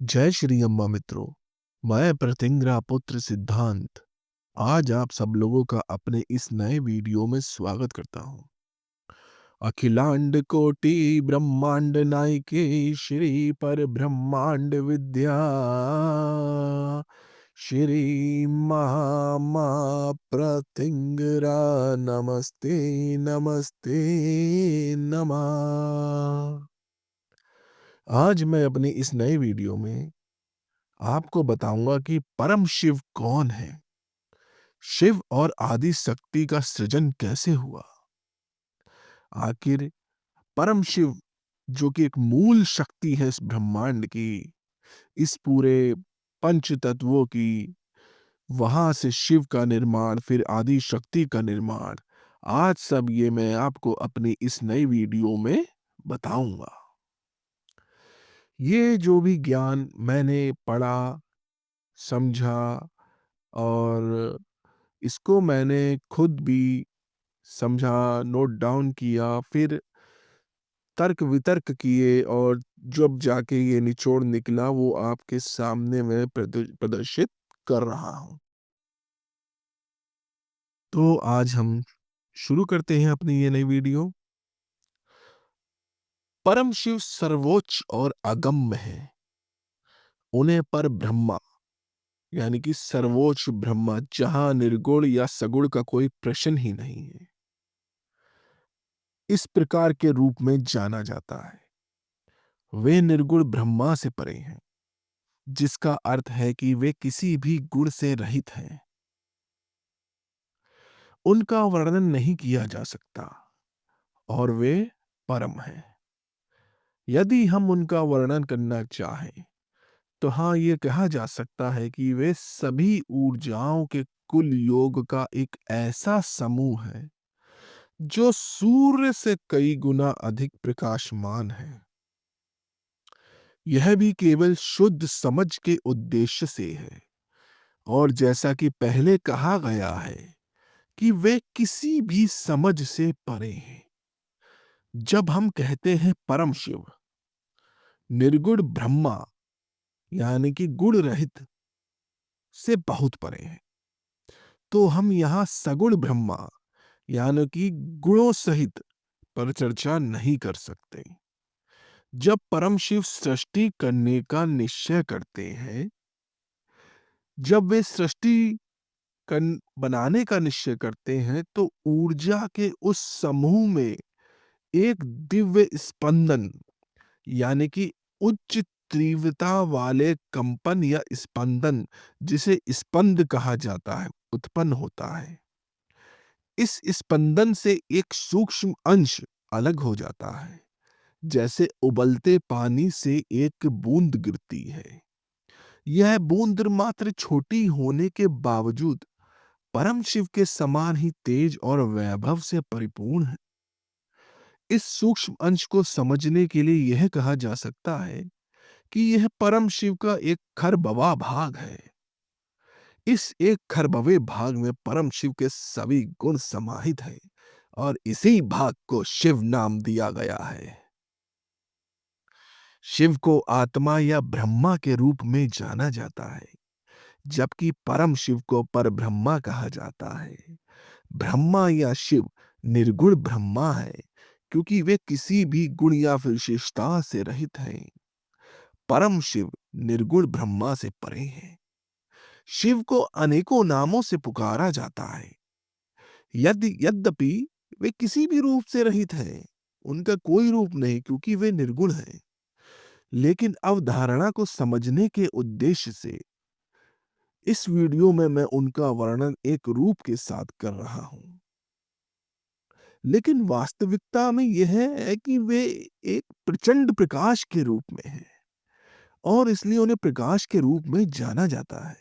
जय श्री अम्मा मित्रों। मैं प्रतिंग्रा पुत्र सिद्धांत आज आप सब लोगों का अपने इस नए वीडियो में स्वागत करता हूँ। अखिलांड कोटि ब्रह्मांड नायके श्री पर ब्रह्मांड विद्या श्री महामा प्रतिंग्रा नमस्ते नमस्ते नमः। आज मैं अपनी इस नए वीडियो में आपको बताऊंगा कि परम शिव कौन है, शिव और आदि शक्ति का सृजन कैसे हुआ, आखिर परम शिव जो कि एक मूल शक्ति है इस ब्रह्मांड की, इस पूरे पंच तत्वों की, वहां से शिव का निर्माण, फिर आदि शक्ति का निर्माण, आज सब ये मैं आपको अपनी इस नई वीडियो में बताऊंगा। ये जो भी ज्ञान मैंने पढ़ा, समझा और इसको मैंने खुद भी समझा, नोट डाउन किया, फिर तर्क वितर्क किए और जब जाके ये निचोड़ निकला वो आपके सामने मैं प्रदर्शित कर रहा हूँ। तो आज हम शुरू करते हैं अपनी ये नई वीडियो। परम शिव सर्वोच्च और अगम्य है। उन्हें पर ब्रह्मा यानी कि सर्वोच्च ब्रह्मा, जहां निर्गुण या सगुण का कोई प्रश्न ही नहीं है, इस प्रकार के रूप में जाना जाता है। वे निर्गुण ब्रह्मा से परे हैं, जिसका अर्थ है कि वे किसी भी गुण से रहित हैं। उनका वर्णन नहीं किया जा सकता और वे परम हैं। यदि हम उनका वर्णन करना चाहें तो हाँ, ये कहा जा सकता है कि वे सभी ऊर्जाओं के कुल योग का एक ऐसा समूह है जो सूर्य से कई गुना अधिक प्रकाशमान है। यह भी केवल शुद्ध समझ के उद्देश्य से है, और जैसा कि पहले कहा गया है कि वे किसी भी समझ से परे हैं। जब हम कहते हैं परम शिव, निर्गुण ब्रह्मा यानी कि गुण रहित से बहुत परे हैं, तो हम यहां सगुण ब्रह्मा यानी कि गुणों सहित पर चर्चा नहीं कर सकते। जब परम शिव सृष्टि करने का निश्चय करते हैं, जब वे सृष्टि बनाने का निश्चय करते हैं, तो ऊर्जा के उस समूह में एक दिव्य स्पंदन यानी कि उच्च तीव्रता वाले कंपन या स्पंदन, जिसे स्पंद कहा जाता है, उत्पन्न होता है। इस स्पंदन से एक सूक्ष्म अंश अलग हो जाता है, जैसे उबलते पानी से एक बूंद गिरती है। यह बूंद मात्र छोटी होने के बावजूद परम शिव के समान ही तेज और वैभव से परिपूर्ण है। इस सूक्ष्म अंश को समझने के लिए यह कहा जा सकता है कि यह परम शिव का एक खरबवा भाग है। इस एक खरबवे भाग में परम शिव के सभी गुण समाहित हैं और इसी भाग को शिव नाम दिया गया है। शिव को आत्मा या ब्रह्मा के रूप में जाना जाता है, जबकि परम शिव को परब्रह्मा कहा जाता है। ब्रह्मा या शिव निर्गुण ब्रह्मा है, क्योंकि वे किसी भी गुण या विशेषता से रहित हैं। परम शिव निर्गुण ब्रह्मा से परे हैं। शिव को अनेकों नामों से पुकारा जाता है। यद्यपि वे किसी भी रूप से रहित हैं, उनका कोई रूप नहीं, क्योंकि वे निर्गुण हैं। लेकिन अवधारणा को समझने के उद्देश्य से इस वीडियो में मैं उनका वर्णन एक रूप के साथ कर रहा हूं। लेकिन वास्तविकता में यह है कि वे एक प्रचंड प्रकाश के रूप में हैं, और इसलिए उन्हें प्रकाश के रूप में जाना जाता है।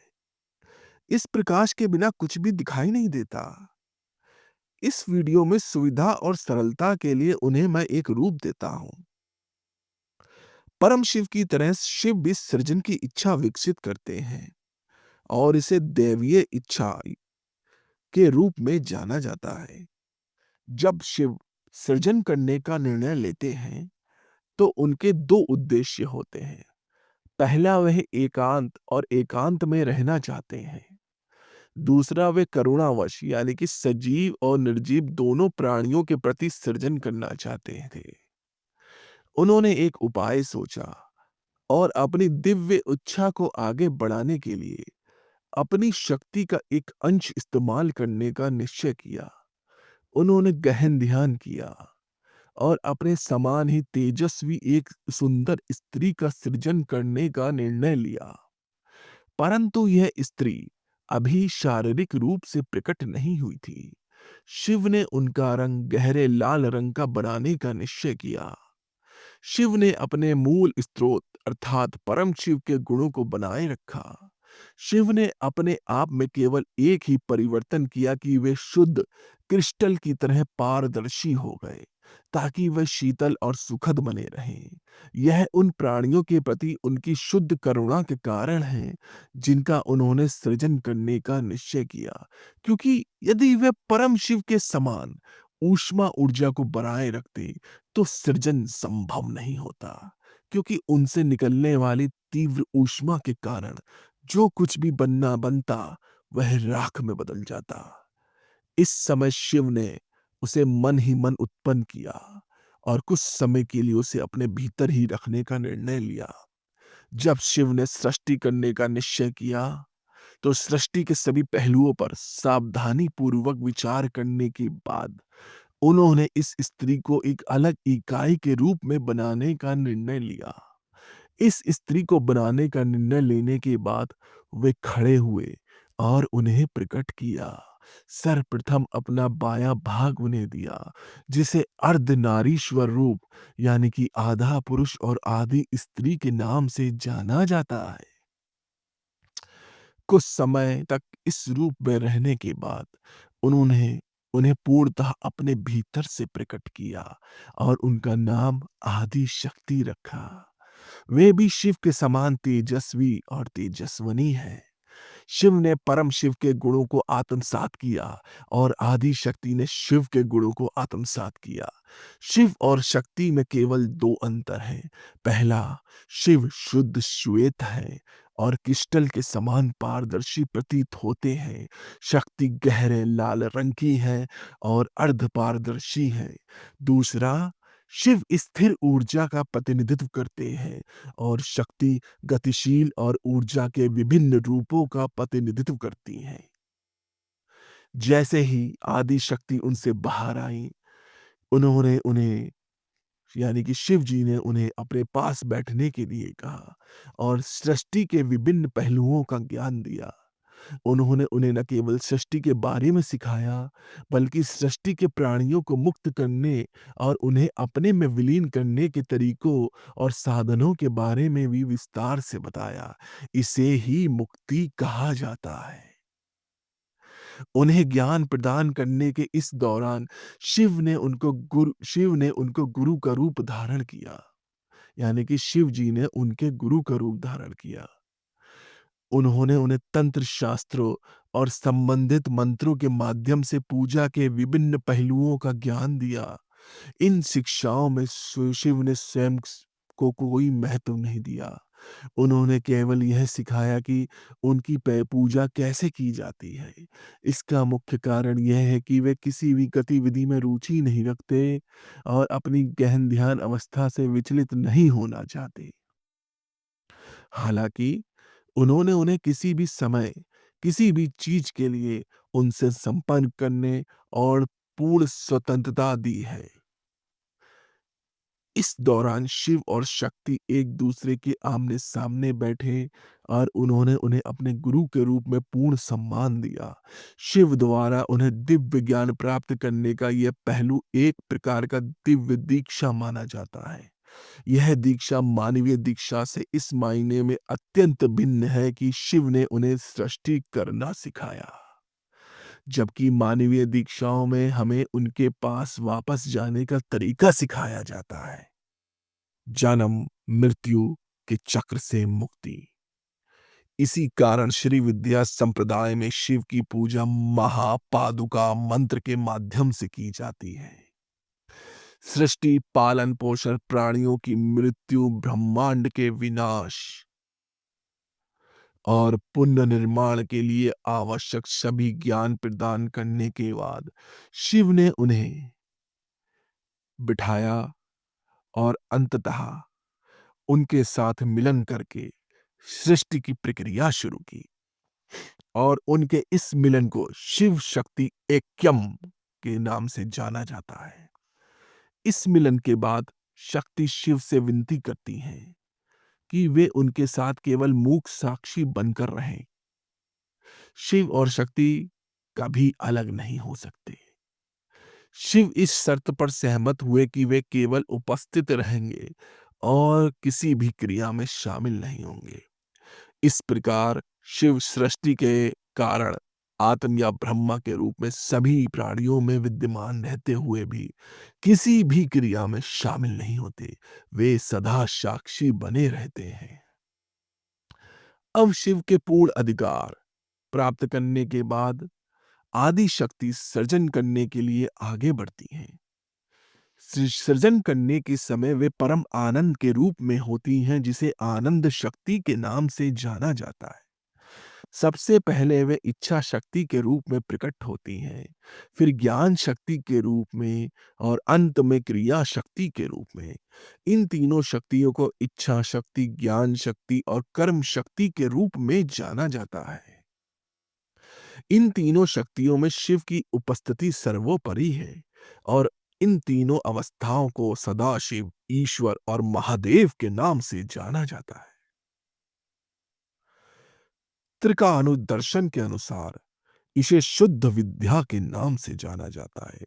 इस प्रकाश के बिना कुछ भी दिखाई नहीं देता। इस वीडियो में सुविधा और सरलता के लिए उन्हें मैं एक रूप देता हूं। परम शिव की तरह शिव भी सृजन की इच्छा विकसित करते हैं, और इसे दैवीय इच्छा के रूप में जाना जाता है। जब शिव सृजन करने का निर्णय लेते हैं, तो उनके दो उद्देश्य होते हैं। पहला, वह एकांत और एकांत में रहना चाहते हैं। दूसरा, वे करुणावश यानी कि सजीव और निर्जीव दोनों प्राणियों के प्रति सृजन करना चाहते थे। उन्होंने एक उपाय सोचा और अपनी दिव्य इच्छा को आगे बढ़ाने के लिए अपनी शक्ति का एक अंश इस्तेमाल करने का निश्चय किया। उन्होंने गहन ध्यान किया और अपने समान ही तेजस्वी एक सुंदर स्त्री का सृजन करने का निर्णय लिया। परंतु यह स्त्री अभी शारीरिक रूप से प्रकट नहीं हुई थी। शिव ने उनका रंग गहरे लाल रंग का बनाने का निश्चय किया। शिव ने अपने मूल स्रोत अर्थात परम शिव के गुणों को बनाए रखा। शिव ने अपने आप में केवल एक ही परिवर्तन किया कि वे शुद्ध क्रिस्टल की तरह पारदर्शी हो गए, ताकि वह शीतल और सुखद बने रहें। यह उन प्राणियों के प्रति उनकी शुद्ध करुणा के कारण है जिनका उन्होंने सृजन करने का निश्चय किया, क्योंकि यदि वे परम शिव के समान ऊष्मा ऊर्जा को बनाए रखते तो सृजन संभव नहीं होता, क्योंकि उनसे निकलने वाली तीव्र ऊष्मा के कारण जो कुछ भी बनना बनता वह राख में बदल जाता। इस समय शिव ने उसे मन ही मन उत्पन्न किया और कुछ समय के लिए उसे अपने भीतर ही रखने का निर्णय लिया। जब शिव ने सृष्टि करने का निश्चय किया तो सृष्टि के सभी पहलुओं पर सावधानी पूर्वक विचार करने के बाद उन्होंने इस स्त्री को एक अलग इकाई के रूप में बनाने का निर्णय लिया। इस स्त्री को बनाने का निर्णय लेने के बाद वे खड़े हुए और उन्हें प्रकट किया। सर्वप्रथम अपना बायां भाग उन्हें दिया, जिसे अर्धनारीश्वर रूप यानी कि आधा पुरुष और आधी स्त्री के नाम से जाना जाता है। कुछ समय तक इस रूप में रहने के बाद उन्होंने उन्हें पूर्णतः अपने भीतर से प्रकट किया और उनका नाम आदि शक्ति रखा। वे भी शिव के समान तेजस्वी और तेजस्वनी है। शिव ने परम शिव के गुणों को आत्मसात किया और आदि शक्ति ने शिव के गुणों को आत्मसात किया। शिव और शक्ति में केवल दो अंतर हैं। पहला, शिव शुद्ध श्वेत है और क्रिस्टल के समान पारदर्शी प्रतीत होते हैं। शक्ति गहरे लाल रंग की है और अर्ध पारदर्शी है। दूसरा, शिव स्थिर ऊर्जा का प्रतिनिधित्व करते हैं और शक्ति गतिशील और ऊर्जा के विभिन्न रूपों का प्रतिनिधित्व करती हैं। जैसे ही आदि शक्ति उनसे बाहर आई, उन्होंने उन्हें यानी कि शिव जी ने उन्हें अपने पास बैठने के लिए कहा और सृष्टि के विभिन्न पहलुओं का ज्ञान दिया। उन्होंने उन्हें न केवल सृष्टि के बारे में सिखाया, बल्कि सृष्टि के प्राणियों को मुक्त करने और उन्हें अपने में विलीन करने के तरीकों और साधनों के बारे में भी विस्तार से बताया। इसे ही मुक्ति कहा जाता है। उन्हें ज्ञान प्रदान करने के इस दौरान शिव ने उनको गुरु का रूप धारण किया, यानी कि शिव जी ने उनके गुरु का रूप धारण किया। उन्होंने उन्हें तंत्र शास्त्रों और संबंधित मंत्रों के माध्यम से पूजा के विभिन्न पहलुओं का ज्ञान दिया। इन शिक्षाओं में शिव ने स्वयं को कोई महत्व नहीं दिया। उन्होंने केवल यह सिखाया कि उनकी पूजा कैसे की जाती है। इसका मुख्य कारण यह है कि वे किसी भी गतिविधि में रुचि नहीं रखते और अपनी गहन ध्यान अवस्था से विचलित नहीं होना चाहते। हालांकि उन्होंने उन्हें किसी भी समय, किसी भी चीज के लिए उनसे संपर्क करने और पूर्ण स्वतंत्रता दी है। इस दौरान शिव और शक्ति एक दूसरे के आमने सामने बैठे और उन्होंने उन्हें अपने गुरु के रूप में पूर्ण सम्मान दिया। शिव द्वारा उन्हें दिव्य ज्ञान प्राप्त करने का यह पहलू एक प्रकार का दिव्य दीक्षा माना जाता है। यह दीक्षा मानवीय दीक्षा से इस मायने में अत्यंत भिन्न है कि शिव ने उन्हें सृष्टि करना सिखाया, जबकि मानवीय दीक्षाओं में हमें उनके पास वापस जाने का तरीका सिखाया जाता है। जन्म मृत्यु के चक्र से मुक्ति। इसी कारण श्री विद्या संप्रदाय में शिव की पूजा महापादुका मंत्र के माध्यम से की जाती है। सृष्टि, पालन पोषण, प्राणियों की मृत्यु, ब्रह्मांड के विनाश, और पुनर्निर्माण के लिए आवश्यक सभी ज्ञान प्रदान करने के बाद शिव ने उन्हें बिठाया और अंततः उनके साथ मिलन करके सृष्टि की प्रक्रिया शुरू की। और उनके इस मिलन को शिव शक्ति ऐक्यम के नाम से जाना जाता है। इस मिलन के बाद शक्ति शिव से विनती करती हैं कि वे उनके साथ केवल मूक साक्षी बनकर रहें। शिव और शक्ति कभी अलग नहीं हो सकते। शिव इस शर्त पर सहमत हुए कि वे केवल उपस्थित रहेंगे और किसी भी क्रिया में शामिल नहीं होंगे। इस प्रकार शिव सृष्टि के कारण आत्म या ब्रह्मा के रूप में सभी प्राणियों में विद्यमान रहते हुए भी किसी भी क्रिया में शामिल नहीं होते। वे सदा साक्षी बने रहते हैं। अब शिव के पूर्ण अधिकार प्राप्त करने के बाद आदि शक्ति सृजन करने के लिए आगे बढ़ती हैं। सृजन करने के समय वे परम आनंद के रूप में होती हैं, जिसे आनंद शक्ति के नाम से जाना जाता है। सबसे पहले वे इच्छा शक्ति के रूप में प्रकट होती हैं, फिर ज्ञान शक्ति के रूप में और अंत में क्रिया शक्ति के रूप में। इन तीनों शक्तियों को इच्छा शक्ति, ज्ञान शक्ति और कर्म शक्ति के रूप में जाना जाता है। इन तीनों शक्तियों में शिव की उपस्थिति सर्वोपरि है और इन तीनों अवस्थाओं को सदाशिव, ईश्वर और महादेव के नाम से जाना जाता है। त्रिकानुदर्शन के अनुसार इसे शुद्ध विद्या के नाम से जाना जाता है।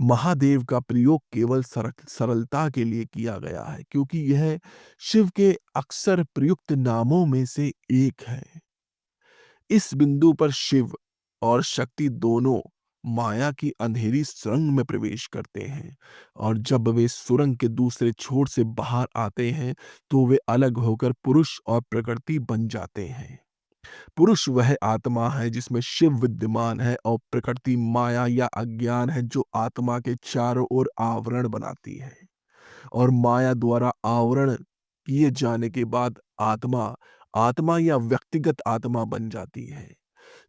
महादेव का प्रयोग केवल सरलता के लिए किया गया है, क्योंकि यह शिव के अक्सर प्रयुक्त नामों में से एक है। इस बिंदु पर शिव और शक्ति दोनों माया की अंधेरी सुरंग में प्रवेश करते हैं और जब वे सुरंग के दूसरे छोर से बाहर आते हैं तो वे अलग होकर पुरुष और प्रकृति बन जाते हैं। पुरुष वह आत्मा है जिसमें शिव विद्यमान है और प्रकृति माया या अज्ञान है जो आत्मा के चारों ओर आवरण बनाती है। और माया द्वारा आवरण किए जाने के बाद आत्मा आत्मा या व्यक्तिगत आत्मा बन जाती है।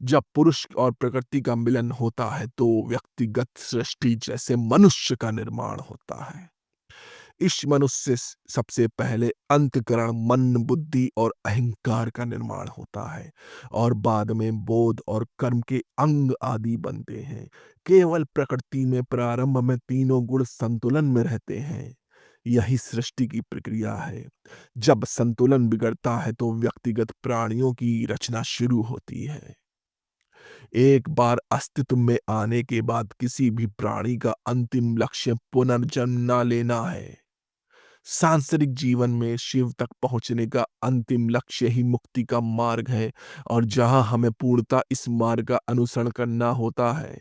जब पुरुष और प्रकृति का मिलन होता है तो व्यक्तिगत सृष्टि जैसे मनुष्य का निर्माण होता है। इस मनुष्य से सबसे पहले अंतःकरण, मन, बुद्धि और अहंकार का निर्माण होता है और बाद में बोध और कर्म के अंग आदि बनते हैं। केवल प्रकृति में प्रारंभ में तीनों गुण संतुलन में रहते हैं। यही सृष्टि की प्रक्रिया है। जब संतुलन बिगड़ता है तो व्यक्तिगत प्राणियों की रचना शुरू होती है। एक बार अस्तित्व में आने के बाद किसी भी प्राणी का अंतिम लक्ष्य पुनर्जन्म न लेना है। सांसारिक जीवन में शिव तक पहुंचने का अंतिम लक्ष्य ही मुक्ति का मार्ग है और जहां हमें पूर्णता इस मार्ग का अनुसरण करना होता है।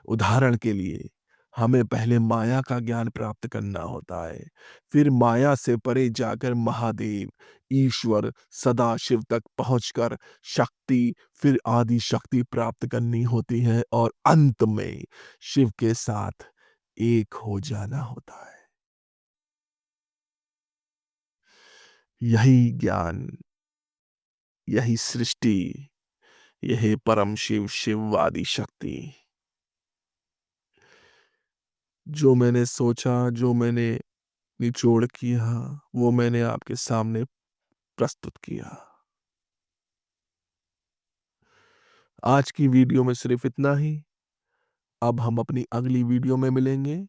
उदाहरण के लिए हमें पहले माया का ज्ञान प्राप्त करना होता है, फिर माया से परे जाकर महादेव, ईश्वर, सदाशिव तक पहुंचकर शक्ति, फिर आदि शक्ति प्राप्त करनी होती है और अंत में शिव के साथ एक हो जाना होता है। यही ज्ञान, यही सृष्टि, यही परम शिव, शिववादी शक्ति। जो मैंने सोचा, जो मैंने निचोड़ किया, वो मैंने आपके सामने प्रस्तुत किया। आज की वीडियो में सिर्फ इतना ही। अब हम अपनी अगली वीडियो में मिलेंगे।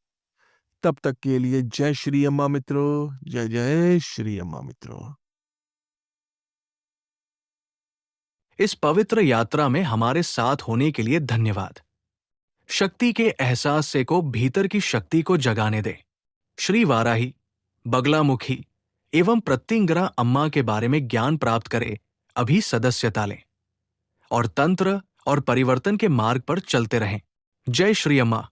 तब तक के लिए जय श्री अम्मा मित्रों, जय जय श्री अम्मा मित्रों। इस पवित्र यात्रा में हमारे साथ होने के लिए धन्यवाद। शक्ति के एहसास से को भीतर की शक्ति को जगाने दे। श्री वाराही, बगलामुखी एवं प्रत्यंगिरा अम्मा के बारे में ज्ञान प्राप्त करे, अभी सदस्यता लें और तंत्र और परिवर्तन के मार्ग पर चलते रहें। जय श्री अम्मा।